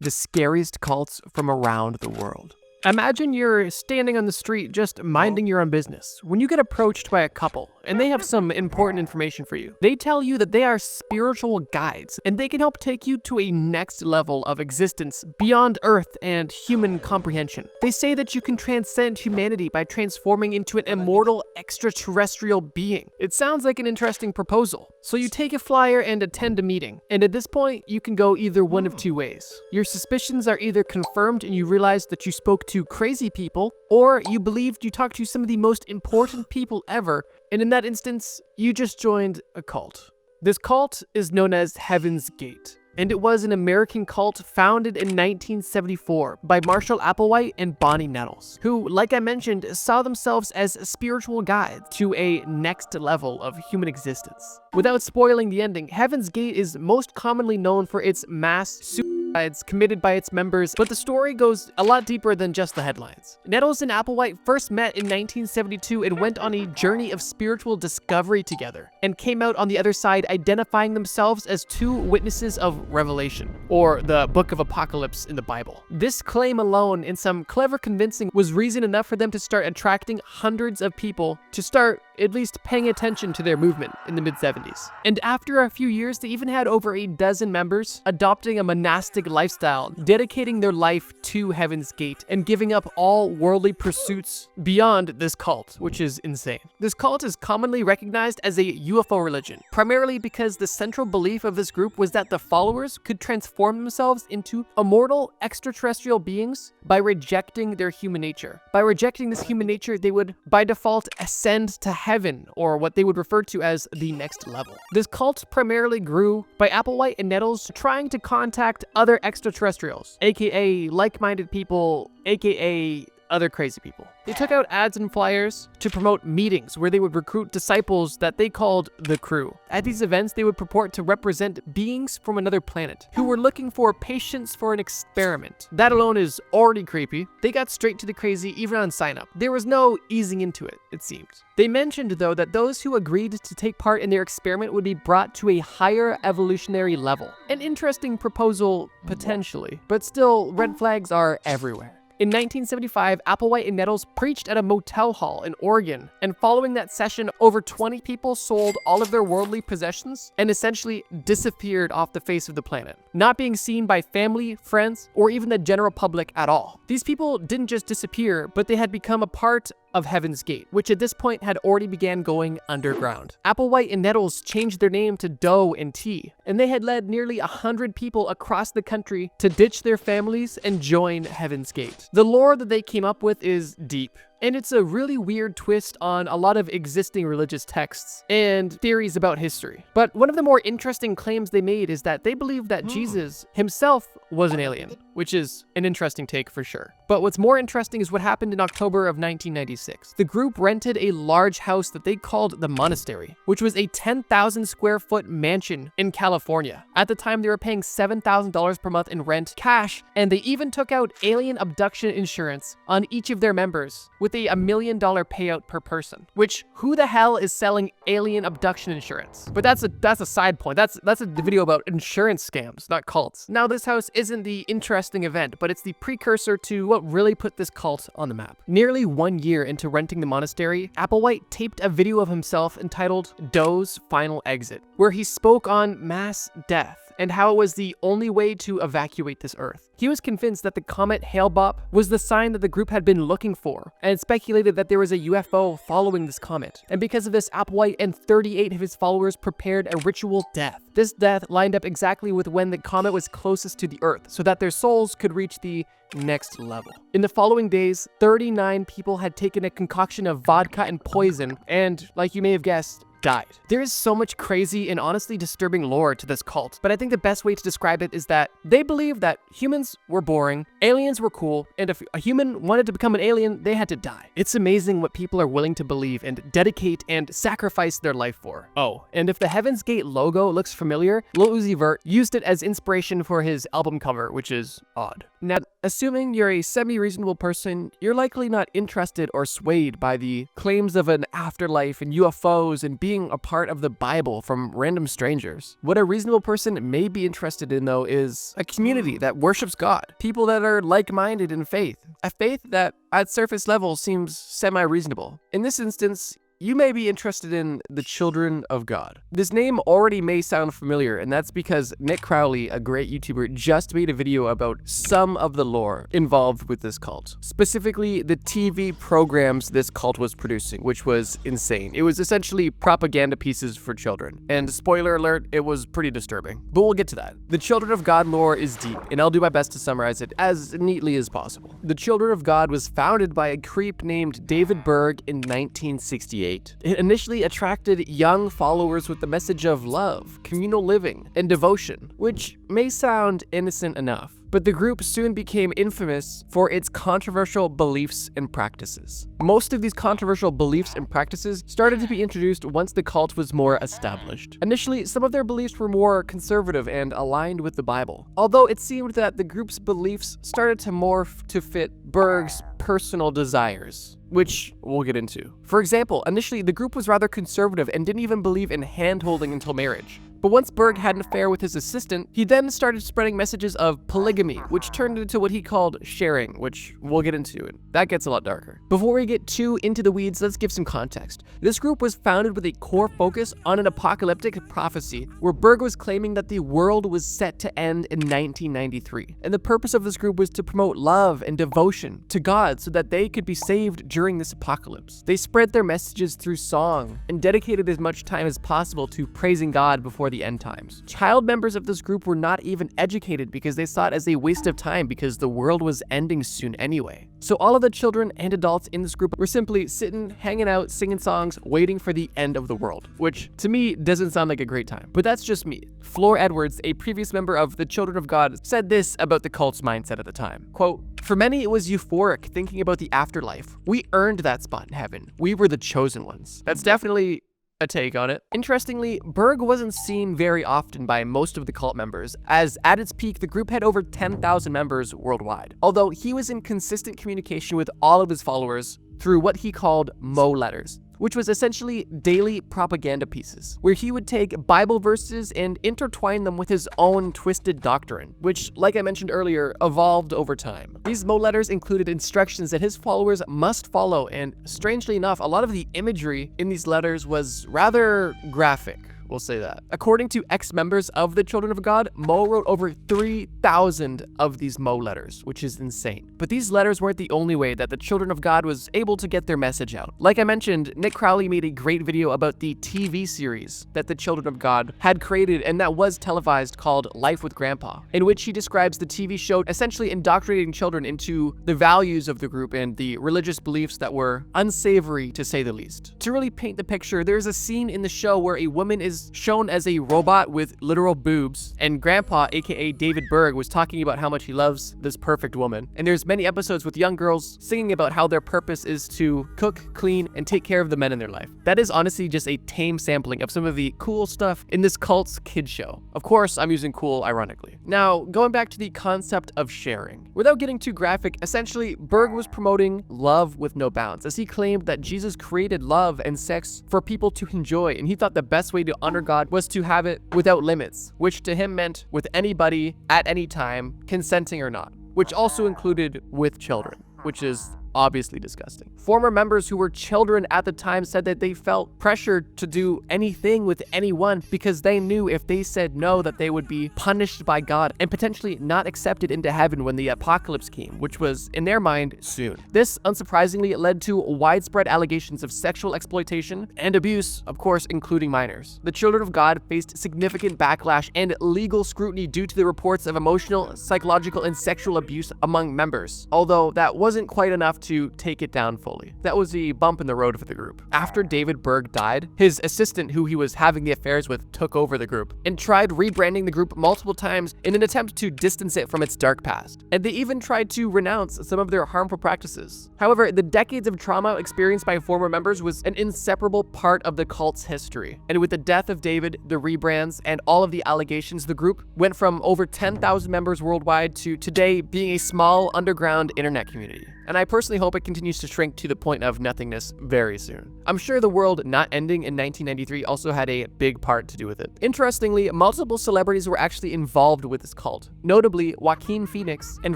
the scariest cults from around the world. Imagine you're standing on the street just minding your own business when you get approached by a couple and they have some important information for you. They tell you that they are spiritual guides and they can help take you to a next level of existence beyond Earth and human comprehension. They say that you can transcend humanity by transforming into an immortal extraterrestrial being. It sounds like an interesting proposal. So you take a flyer and attend a meeting, and at this point you can go either one of two ways. Your suspicions are either confirmed and you realize that you spoke to crazy people, or you believed you talked to some of the most important people ever, and in that instance, you just joined a cult. This cult is known as Heaven's Gate, and it was an American cult founded in 1974 by Marshall Applewhite and Bonnie Nettles, who, like I mentioned, saw themselves as spiritual guides to a next level of human existence. Without spoiling the ending, Heaven's Gate is most commonly known for its mass suicides committed by its members, but the story goes a lot deeper than just the headlines. Nettles and Applewhite first met in 1972 and went on a journey of spiritual discovery together, and came out on the other side identifying themselves as two witnesses of Revelation, or the Book of Apocalypse in the Bible. This claim alone, and some clever convincing, was reason enough for them to start attracting hundreds of people to start at least paying attention to their movement in the mid-70s. And after a few years, they even had over a dozen members adopting a monastic lifestyle, dedicating their life to Heaven's Gate and giving up all worldly pursuits beyond this cult, which is insane. This cult is commonly recognized as a UFO religion, primarily because the central belief of this group was that the followers could transform themselves into immortal extraterrestrial beings by rejecting their human nature. By rejecting this human nature, they would, by default, ascend to heaven, or what they would refer to as the next level. This cult primarily grew by Applewhite and Nettles trying to contact other extraterrestrials, aka like-minded people, aka other crazy people. They took out ads and flyers to promote meetings where they would recruit disciples that they called the crew. At these events, they would purport to represent beings from another planet who were looking for patients for an experiment. That alone is already creepy. They got straight to the crazy even on sign up. There was no easing into it, it seemed. They mentioned, though, that those who agreed to take part in their experiment would be brought to a higher evolutionary level. An interesting proposal, potentially, but still, red flags are everywhere. In 1975, Applewhite and Nettles preached at a motel hall in Oregon, and following that session, over 20 people sold all of their worldly possessions and essentially disappeared off the face of the planet, not being seen by family, friends, or even the general public at all. These people didn't just disappear, but they had become a part of Heaven's Gate, which at this point had already began going underground. Applewhite and Nettles changed their name to Doe and T, and they had led nearly 100 people across the country to ditch their families and join Heaven's Gate. The lore that they came up with is deep, and it's a really weird twist on a lot of existing religious texts and theories about history. But one of the more interesting claims they made is that they believe that Jesus himself was an alien, which is an interesting take for sure. But what's more interesting is what happened in October of 1996. The group rented a large house that they called the Monastery, which was a 10,000 square foot mansion in California. At the time, they were paying $7,000 per month in rent, cash, and they even took out alien abduction insurance on each of their members, with a $1 million payout per person. Which, who the hell is selling alien abduction insurance? But that's a side point. That's a video about insurance scams, not cults. Now, this house isn't the interesting event, but it's the precursor to what really put this cult on the map. Nearly 1 year into renting the monastery, Applewhite taped a video of himself entitled Doe's Final Exit, where he spoke on mass death and how it was the only way to evacuate this earth. He was convinced that the comet Hale-Bopp was the sign that the group had been looking for, and speculated that there was a UFO following this comet. And because of this, Applewhite and 38 of his followers prepared a ritual death. This death lined up exactly with when the comet was closest to the earth, so that their souls could reach the next level. In the following days, 39 people had taken a concoction of vodka and poison, and, like you may have guessed, died. There is so much crazy and honestly disturbing lore to this cult, but I think the best way to describe it is that they believe that humans were boring, aliens were cool, and if a human wanted to become an alien, they had to die. It's amazing what people are willing to believe and dedicate and sacrifice their life for. Oh, and if the Heaven's Gate logo looks familiar, Lil Uzi Vert used it as inspiration for his album cover, which is odd. Now, Assuming you're a semi-reasonable person, you're likely not interested or swayed by the claims of an afterlife and UFOs and being a part of the Bible from random strangers. What a reasonable person may be interested in, though, is a community that worships God, people that are like-minded in faith, a faith that at surface level seems semi-reasonable. In this instance, you may be interested in the Children of God. This name already may sound familiar, and that's because Nick Crowley, a great YouTuber, just made a video about some of the lore involved with this cult. Specifically, the TV programs this cult was producing, which was insane. It was essentially propaganda pieces for children. And spoiler alert, it was pretty disturbing. But we'll get to that. The Children of God lore is deep, and I'll do my best to summarize it as neatly as possible. The Children of God was founded by a creep named David Berg in 1968. It initially attracted young followers with the message of love, communal living, and devotion, which may sound innocent enough. But the group soon became infamous for its controversial beliefs and practices. Most of these controversial beliefs and practices started to be introduced once the cult was more established. Initially, some of their beliefs were more conservative and aligned with the Bible, although it seemed that the group's beliefs started to morph to fit Berg's personal desires, which we'll get into. For example, initially the group was rather conservative and didn't even believe in hand-holding until marriage. But once Berg had an affair with his assistant, he then started spreading messages of polygamy, which turned into what he called sharing, which we'll get into, and that gets a lot darker. Before we get too into the weeds, let's give some context. This group was founded with a core focus on an apocalyptic prophecy, where Berg was claiming that the world was set to end in 1993. And the purpose of this group was to promote love and devotion to God so that they could be saved during this apocalypse. They spread their messages through song and dedicated as much time as possible to praising God before the end times. Child members of this group were not even educated because they saw it as a waste of time because the world was ending soon anyway. So all of the children and adults in this group were simply sitting, hanging out, singing songs, waiting for the end of the world, which to me doesn't sound like a great time. But that's just me. Floor Edwards, a previous member of the Children of God, said this about the cult's mindset at the time. Quote, "For many, it was euphoric thinking about the afterlife. We earned that spot in heaven. We were the chosen ones." That's definitely a take on it. Interestingly, Berg wasn't seen very often by most of the cult members, as at its peak, the group had over 10,000 members worldwide. Although he was in consistent communication with all of his followers through what he called Mo letters, which was essentially daily propaganda pieces, where he would take Bible verses and intertwine them with his own twisted doctrine, which, like I mentioned earlier, evolved over time. These Mo letters included instructions that his followers must follow, and strangely enough, a lot of the imagery in these letters was rather graphic. We'll say that. According to ex-members of the Children of God, Mo wrote over 3,000 of these Mo letters, which is insane. But these letters weren't the only way that the Children of God was able to get their message out. Like I mentioned, Nick Crowley made a great video about the TV series that the Children of God had created and that was televised called Life with Grandpa, in which he describes the TV show essentially indoctrinating children into the values of the group and the religious beliefs that were unsavory, to say the least. To really paint the picture, there's a scene in the show where a woman is shown as a robot with literal boobs, and Grandpa, aka David Berg, was talking about how much he loves this perfect woman. And there's many episodes with young girls singing about how their purpose is to cook, clean, and take care of the men in their life. That is honestly just a tame sampling of some of the cool stuff in this cult's kid show. Of course, I'm using cool ironically. Now, going back to the concept of sharing. Without getting too graphic, essentially, Berg was promoting love with no bounds, as he claimed that Jesus created love and sex for people to enjoy, and he thought the best way to honor God was to have it without limits, which to him meant with anybody at any time, consenting or not, which also included with children, which is obviously disgusting. Former members who were children at the time said that they felt pressured to do anything with anyone because they knew if they said no that they would be punished by God and potentially not accepted into heaven when the apocalypse came, which was, in their mind, soon. This, unsurprisingly, led to widespread allegations of sexual exploitation and abuse, of course, including minors. The Children of God faced significant backlash and legal scrutiny due to the reports of emotional, psychological, and sexual abuse among members, although that wasn't quite enough to take it down fully. That was the bump in the road for the group. After David Berg died, his assistant, who he was having the affairs with, took over the group and tried rebranding the group multiple times in an attempt to distance it from its dark past. And they even tried to renounce some of their harmful practices. However, the decades of trauma experienced by former members was an inseparable part of the cult's history. And with the death of David, the rebrands, and all of the allegations, the group went from over 10,000 members worldwide to today being a small underground internet community. And I personally hope it continues to shrink to the point of nothingness very soon. I'm sure the world not ending in 1993 also had a big part to do with it. Interestingly, multiple celebrities were actually involved with this cult, notably Joaquin Phoenix and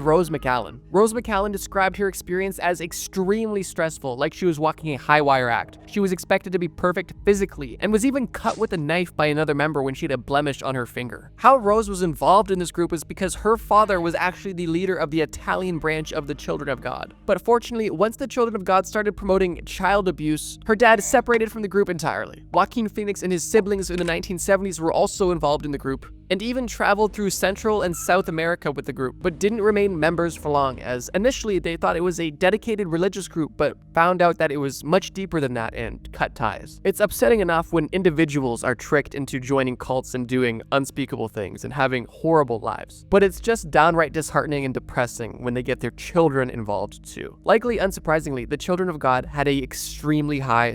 Rose McGowan. Rose McGowan described her experience as extremely stressful, like she was walking a high-wire act. She was expected to be perfect physically and was even cut with a knife by another member when she had a blemish on her finger. How Rose was involved in this group was because her father was actually the leader of the Italian branch of the Children of God. But fortunately, once the Children of God started promoting child abuse, her dad separated from the group entirely. Joaquin Phoenix and his siblings in the 1970s were also involved in the group, and even traveled through Central and South America with the group, but didn't remain members for long, as initially they thought it was a dedicated religious group, but found out that it was much deeper than that and cut ties. It's upsetting enough when individuals are tricked into joining cults and doing unspeakable things and having horrible lives, but it's just downright disheartening and depressing when they get their children involved too. Likely unsurprisingly, the Children of God had a extremely high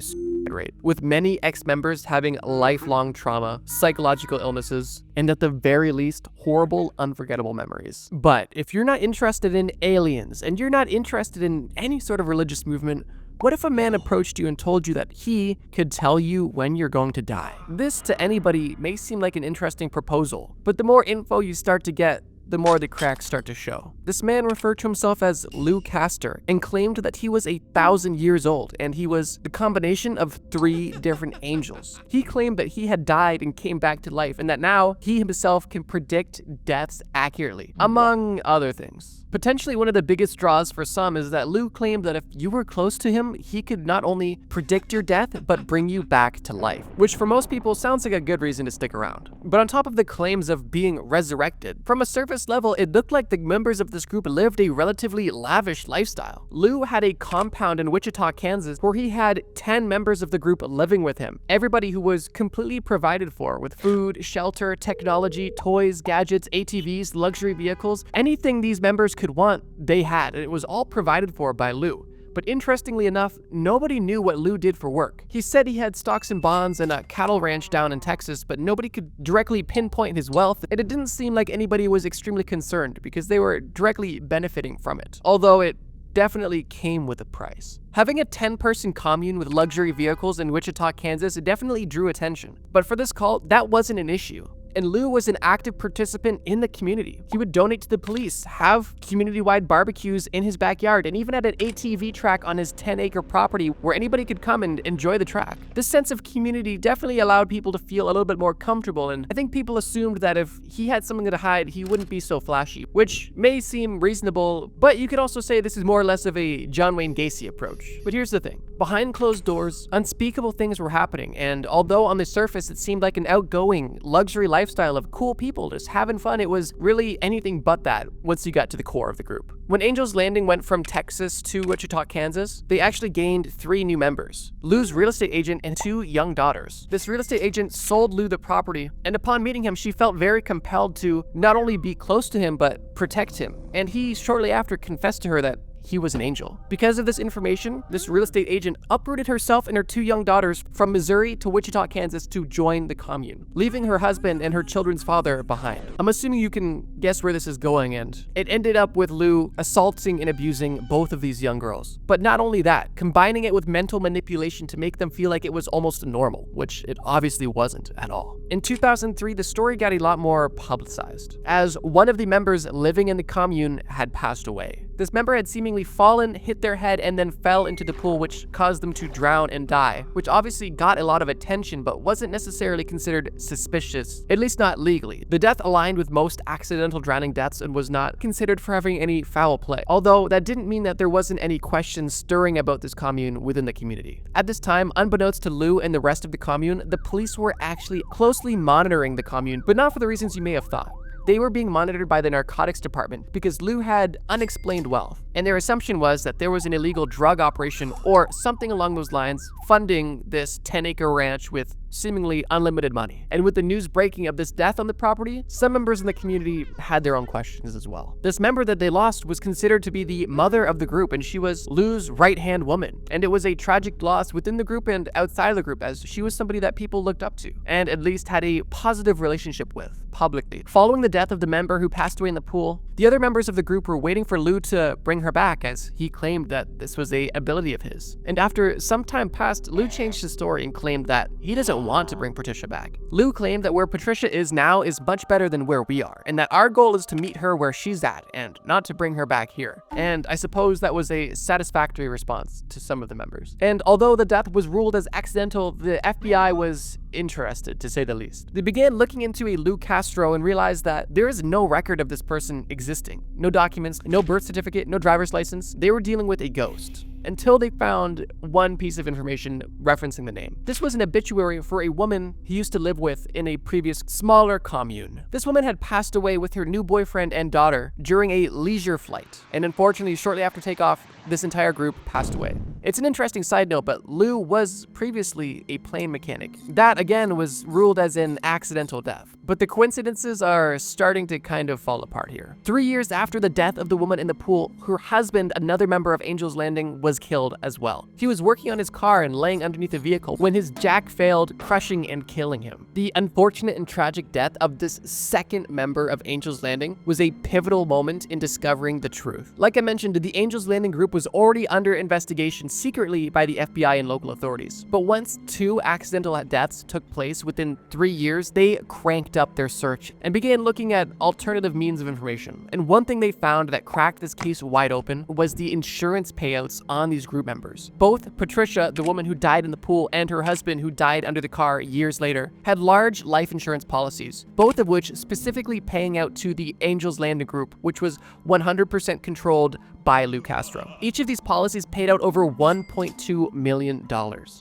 rate, with many ex-members having lifelong trauma, psychological illnesses, and at the very least, horrible, unforgettable memories. But if you're not interested in aliens, and you're not interested in any sort of religious movement, what if a man approached you and told you that he could tell you when you're going to die? This to anybody may seem like an interesting proposal, but the more info you start to get, the more the cracks start to show. This man referred to himself as Lou Castor and claimed that he was 1,000 years old and he was the combination of 3 different angels. He claimed that he had died and came back to life and that now he himself can predict deaths accurately, among other things. Potentially one of the biggest draws for some is that Lou claimed that if you were close to him, he could not only predict your death, but bring you back to life, which for most people sounds like a good reason to stick around. But on top of the claims of being resurrected, from a surface level, it looked like the members of this group lived a relatively lavish lifestyle. Lou had a compound in Wichita, Kansas, where he had 10 members of the group living with him. Everybody who was completely provided for with food, shelter, technology, toys, gadgets, ATVs, luxury vehicles, anything these members could want, they had, and it was all provided for by Lou. But interestingly enough, nobody knew what Lou did for work. He said he had stocks and bonds and a cattle ranch down in Texas, but nobody could directly pinpoint his wealth, and it didn't seem like anybody was extremely concerned because they were directly benefiting from it, although it definitely came with a price. Having a 10-person commune with luxury vehicles in Wichita, Kansas, definitely drew attention. But for this cult, that wasn't an issue. And Lou was an active participant in the community. He would donate to the police, have community-wide barbecues in his backyard, and even had an ATV track on his 10-acre property where anybody could come and enjoy the track. This sense of community definitely allowed people to feel a little bit more comfortable, and I think people assumed that if he had something to hide, he wouldn't be so flashy, which may seem reasonable, but you could also say this is more or less of a John Wayne Gacy approach. But here's the thing. Behind closed doors, unspeakable things were happening, and although on the surface it seemed like an outgoing, luxury lifestyle of cool people just having fun, it was really anything but that once you got to the core of the group. When Angel's Landing went from Texas to Wichita, Kansas, they actually gained 3 new members: Lou's real estate agent and 2 young daughters. This real estate agent sold Lou the property, and upon meeting him, she felt very compelled to not only be close to him, but protect him. And he shortly after confessed to her that he was an angel. Because of this information, this real estate agent uprooted herself and her 2 young daughters from Missouri to Wichita, Kansas to join the commune, leaving her husband and her children's father behind. I'm assuming you can guess where this is going, and it ended up with Lou assaulting and abusing both of these young girls. But not only that, combining it with mental manipulation to make them feel like it was almost normal, which it obviously wasn't at all. In 2003, the story got a lot more publicized, as one of the members living in the commune had passed away. This member had seemingly fallen, hit their head, and then fell into the pool, which caused them to drown and die, which obviously got a lot of attention but wasn't necessarily considered suspicious, at least not legally. The death aligned with most accidental drowning deaths and was not considered for having any foul play, although that didn't mean that there wasn't any questions stirring about this commune within the community. At this time, unbeknownst to Lou and the rest of the commune, the police were actually closely monitoring the commune, but not for the reasons you may have thought. they were being monitored by the narcotics department because Lou had unexplained wealth, and their assumption was that there was an illegal drug operation or something along those lines funding this 10-acre ranch with seemingly unlimited money. And with the news breaking of this death on the property, some members in the community had their own questions as well. This member that they lost was considered to be the mother of the group, and she was Lou's right-hand woman. And it was a tragic loss within the group and outside of the group, as she was somebody that people looked up to and at least had a positive relationship with publicly. Following the death of the member who passed away in the pool, the other members of the group were waiting for Lou to bring her back, as he claimed that this was a ability of his. And after some time passed, Lou changed his story and claimed that he doesn't want to bring Patricia back. Lou claimed that where Patricia is now is much better than where we are, and that our goal is to meet her where she's at and not to bring her back here. And I suppose that was a satisfactory response to some of the members. And although the death was ruled as accidental, the FBI was interested, to say the least. They began looking into a Lou Castro and realized that there is no record of this person existing. No documents, no birth certificate, no driver's license. They were dealing with a ghost, until they found one piece of information referencing the name. This was an obituary for a woman he used to live with in a previous smaller commune. This woman had passed away with her new boyfriend and daughter during a leisure flight, and unfortunately, shortly after takeoff, this entire group passed away. It's an interesting side note, but Lou was previously a plane mechanic. That, again, was ruled as an accidental death. But the coincidences are starting to kind of fall apart here. 3 years after the death of the woman in the pool, her husband, another member of Angel's Landing, was killed as well. He was working on his car and laying underneath a vehicle when his jack failed, crushing and killing him. The unfortunate and tragic death of this second member of Angel's Landing was a pivotal moment in discovering the truth. Like I mentioned, the Angel's Landing group was already under investigation secretly by the FBI and local authorities. But once 2 accidental deaths took place within 3 years, they cranked up their search and began looking at alternative means of information. And one thing they found that cracked this case wide open was the insurance payouts on these group members. Both Patricia, the woman who died in the pool, and her husband, who died under the car years later, had large life insurance policies, both of which specifically paying out to the Angel's Landing group, which was 100% controlled by Lou Castro. Each of these policies paid out over $1.2 million.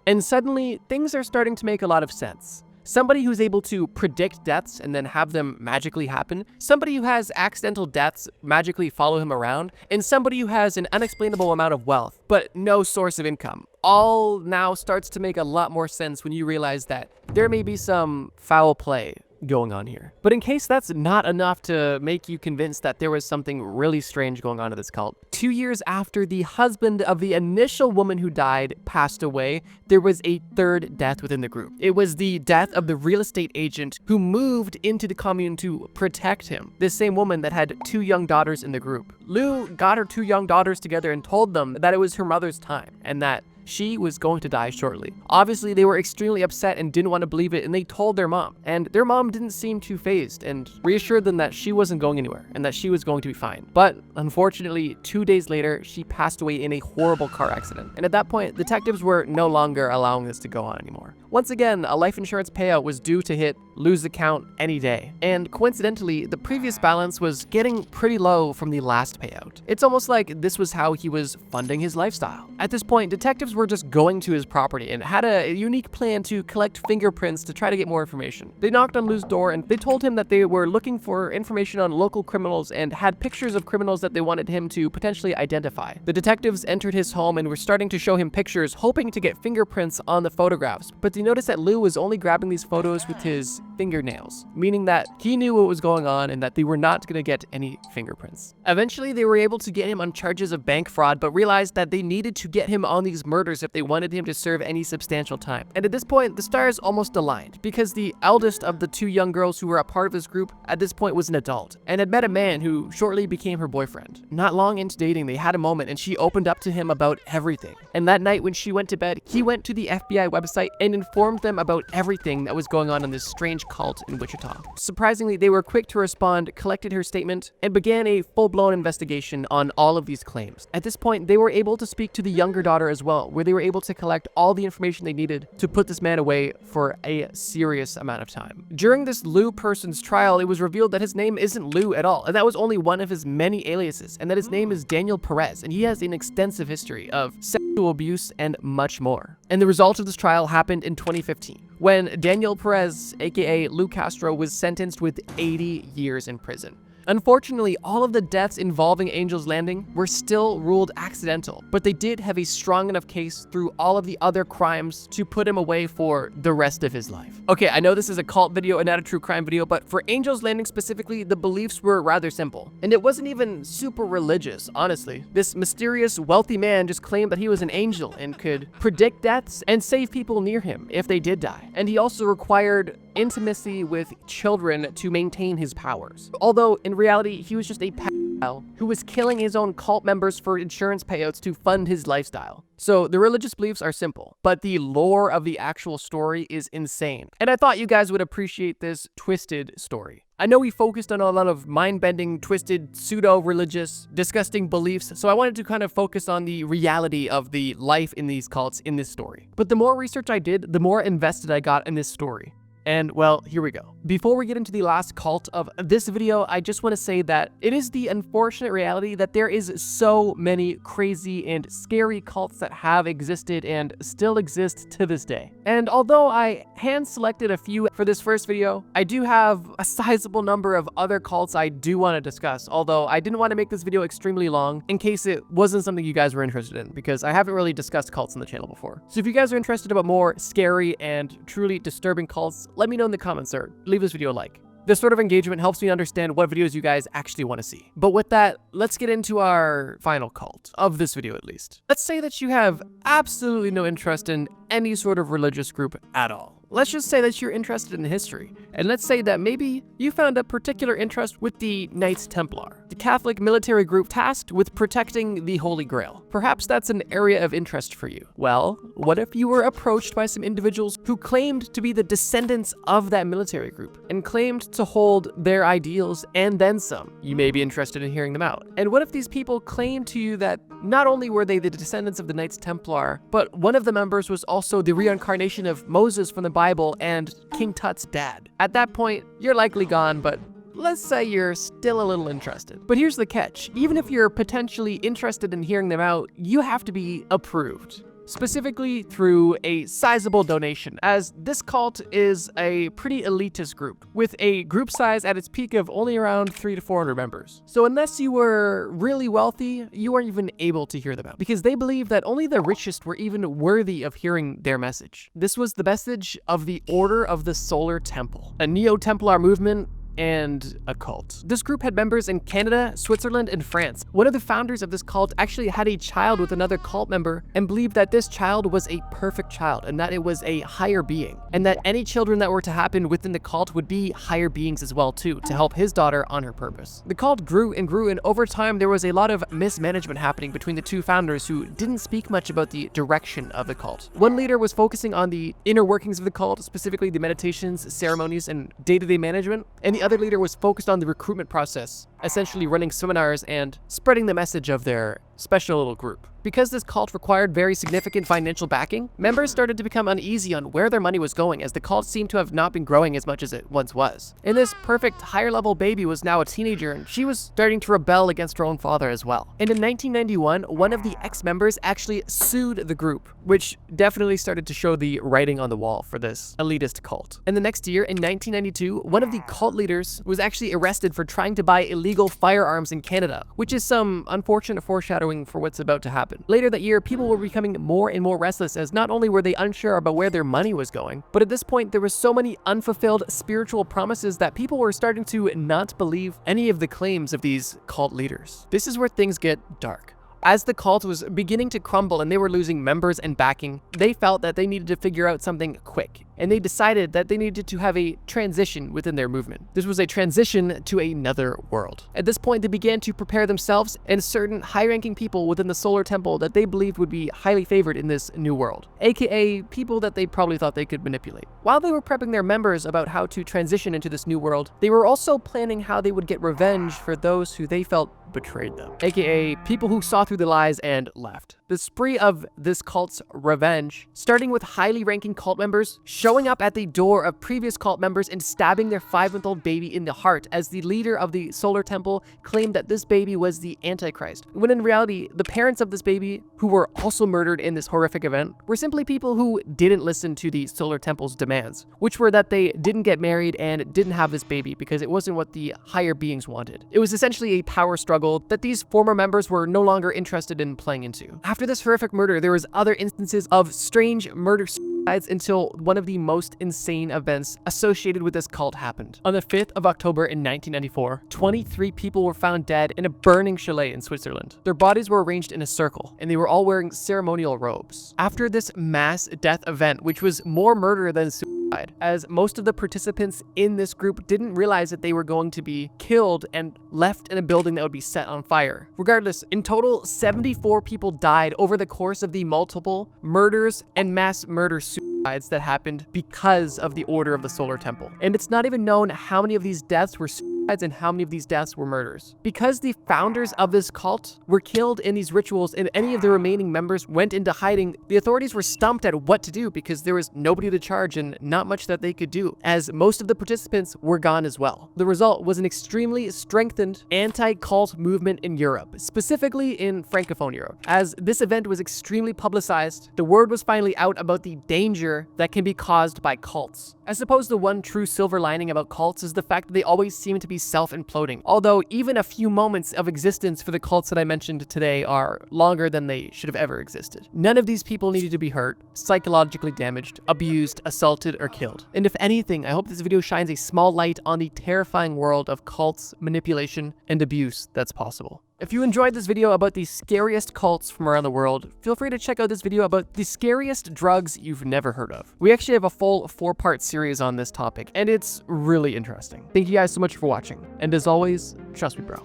And suddenly, things are starting to make a lot of sense. Somebody who's able to predict deaths and then have them magically happen, somebody who has accidental deaths magically follow him around, and somebody who has an unexplainable amount of wealth, but no source of income. All now starts to make a lot more sense when you realize that there may be some foul play going on here. But in case that's not enough to make you convinced that there was something really strange going on in this cult, 2 years after the husband of the initial woman who died passed away, there was a third death within the group. It was the death of the real estate agent who moved into the commune to protect him. This same woman that had 2 young daughters in the group. Lou got her 2 young daughters together and told them that it was her mother's time and that she was going to die shortly. Obviously, they were extremely upset and didn't want to believe it, and they told their mom. And their mom didn't seem too fazed and reassured them that she wasn't going anywhere and that she was going to be fine. But unfortunately, 2 days later, she passed away in a horrible car accident. And at that point, detectives were no longer allowing this to go on anymore. Once again, a life insurance payout was due to hit Lou's account any day. And coincidentally, the previous balance was getting pretty low from the last payout. It's almost like this was how he was funding his lifestyle. At this point, detectives were just going to his property and had a unique plan to collect fingerprints to try to get more information. They knocked on Lou's door and they told him that they were looking for information on local criminals and had pictures of criminals that they wanted him to potentially identify. The detectives entered his home and were starting to show him pictures, hoping to get fingerprints on the photographs, but they noticed that Lou was only grabbing these photos with his fingernails, meaning that he knew what was going on and that they were not going to get any fingerprints. Eventually, they were able to get him on charges of bank fraud, but realized that they needed to get him on these murders if they wanted him to serve any substantial time. And at this point, the stars almost aligned, because the eldest of the 2 young girls who were a part of this group at this point was an adult, and had met a man who shortly became her boyfriend. Not long into dating, they had a moment and she opened up to him about everything. And that night when she went to bed, he went to the FBI website and informed them about everything that was going on in this strange cult in Wichita. Surprisingly, they were quick to respond, collected her statement, and began a full-blown investigation on all of these claims. At this point, they were able to speak to the younger daughter as well, where they were able to collect all the information they needed to put this man away for a serious amount of time. During this Lou person's trial, it was revealed that his name isn't Lou at all, and that was only one of his many aliases, and that his name is Daniel Perez, and he has an extensive history of sexual sexual abuse, and much more. And the result of this trial happened in 2015, when Daniel Perez, aka Lou Castro, was sentenced with 80 years in prison. Unfortunately, all of the deaths involving Angel's Landing were still ruled accidental, but they did have a strong enough case through all of the other crimes to put him away for the rest of his life. Okay, I know this is a cult video and not a true crime video, but for Angel's Landing specifically, the beliefs were rather simple. And it wasn't even super religious, honestly. This mysterious, wealthy man just claimed that he was an angel and could predict deaths and save people near him if they did die. And he also required intimacy with children to maintain his powers. Although, in reality, he was just a pedophile who was killing his own cult members for insurance payouts to fund his lifestyle. So the religious beliefs are simple, but the lore of the actual story is insane. And I thought you guys would appreciate this twisted story. I know we focused on a lot of mind-bending, twisted, pseudo-religious, disgusting beliefs, so I wanted to kind of focus on the reality of the life in these cults in this story. But the more research I did, the more invested I got in this story. And, well, here we go. Before we get into the last cult of this video, I just want to say that it is the unfortunate reality that there is so many crazy and scary cults that have existed and still exist to this day. And although I hand-selected a few for this first video, I do have a sizable number of other cults I do want to discuss, although I didn't want to make this video extremely long in case it wasn't something you guys were interested in, because I haven't really discussed cults on the channel before. So if you guys are interested about more scary and truly disturbing cults, let me know in the comments or leave this video a like. This sort of engagement helps me understand what videos you guys actually want to see. But with that, let's get into our final cult, of this video at least. Let's say that you have absolutely no interest in any sort of religious group at all. Let's just say that you're interested in history, and let's say that maybe you found a particular interest with the Knights Templar, the Catholic military group tasked with protecting the Holy Grail. Perhaps that's an area of interest for you. Well, what if you were approached by some individuals who claimed to be the descendants of that military group and claimed to hold their ideals and then some? You may be interested in hearing them out. And what if these people claimed to you that not only were they the descendants of the Knights Templar, but one of the members was also the reincarnation of Moses from the Bible and King Tut's dad? At that point, you're likely gone, but let's say you're still a little interested. But here's the catch. Even if you're potentially interested in hearing them out, you have to be approved. Specifically through a sizable donation, as this cult is a pretty elitist group, with a group size at its peak of only around 300 to 400 members. So unless you were really wealthy, you weren't even able to hear them out, because they believed that only the richest were even worthy of hearing their message. This was the message of the Order of the Solar Temple, a Neo-Templar movement and a cult. This group had members in Canada, Switzerland, and France. One of the founders of this cult actually had a child with another cult member and believed that this child was a perfect child and that it was a higher being, and that any children that were to happen within the cult would be higher beings as well too, to help his daughter on her purpose. The cult grew, and over time there was a lot of mismanagement happening between the two founders who didn't speak much about the direction of the cult. One leader was focusing on the inner workings of the cult, specifically the meditations, ceremonies, and day-to-day management, and the other leader was focused on the recruitment process, essentially running seminars and spreading the message of their special little group. Because this cult required very significant financial backing, members started to become uneasy on where their money was going, as the cult seemed to have not been growing as much as it once was. And this perfect higher level baby was now a teenager, and she was starting to rebel against her own father as well. And in 1991, one of the ex-members actually sued the group, which definitely started to show the writing on the wall for this elitist cult. And the next year, in 1992, one of the cult leaders was actually arrested for trying to buy illegal firearms in Canada, which is some unfortunate foreshadowing for what's about to happen. Later that year, people were becoming more and more restless, as not only were they unsure about where their money was going, but at this point there were so many unfulfilled spiritual promises that people were starting to not believe any of the claims of these cult leaders. This is where things get dark. As the cult was beginning to crumble and they were losing members and backing, they felt that they needed to figure out something quick, and they decided that they needed to have a transition within their movement. This was a transition to another world. At this point, they began to prepare themselves and certain high-ranking people within the Solar Temple that they believed would be highly favored in this new world, aka people that they probably thought they could manipulate. While they were prepping their members about how to transition into this new world, they were also planning how they would get revenge for those who they felt betrayed them, aka people who saw through the lies and left. The spree of this cult's revenge, starting with highly ranking cult members showing up at the door of previous cult members and stabbing their 5-month-old baby in the heart, as the leader of the Solar Temple claimed that this baby was the Antichrist, when in reality, the parents of this baby, who were also murdered in this horrific event, were simply people who didn't listen to the Solar Temple's demands, which were that they didn't get married and didn't have this baby because it wasn't what the higher beings wanted. It was essentially a power struggle that these former members were no longer interested in playing into. After this horrific murder, there was other instances of strange murder suicides until one of the most insane events associated with this cult happened. On the 5th of October in 1994, 23 people were found dead in a burning chalet in Switzerland. Their bodies were arranged in a circle, and they were all wearing ceremonial robes. After this mass death event, which was more murder than suicide, as most of the participants in this group didn't realize that they were going to be killed and left in a building that would be set on fire. Regardless, in total, 74 people died over the course of the multiple murders and mass murder suicides that happened because of the order of the Solar Temple. And it's not even known how many of these deaths were suicides and how many of these deaths were murders. Because the founders of this cult were killed in these rituals and any of the remaining members went into hiding, the authorities were stumped at what to do because there was nobody to charge and not much that they could do, as most of the participants were gone as well. The result was an extremely strengthened anti-cult movement in Europe, specifically in Francophone Europe. As this event was extremely publicized, the word was finally out about the danger that can be caused by cults. I suppose the one true silver lining about cults is the fact that they always seem to be self-imploding, although even a few moments of existence for the cults that I mentioned today are longer than they should have ever existed. None of these people needed to be hurt, psychologically damaged, abused, assaulted, or killed. And if anything, I hope this video shines a small light on the terrifying world of cults, manipulation, and abuse that's possible. If you enjoyed this video about the scariest cults from around the world, feel free to check out this video about the scariest drugs you've never heard of. We actually have a full 4-part series on this topic, and it's really interesting. Thank you guys so much for watching, and as always, trust me, bro.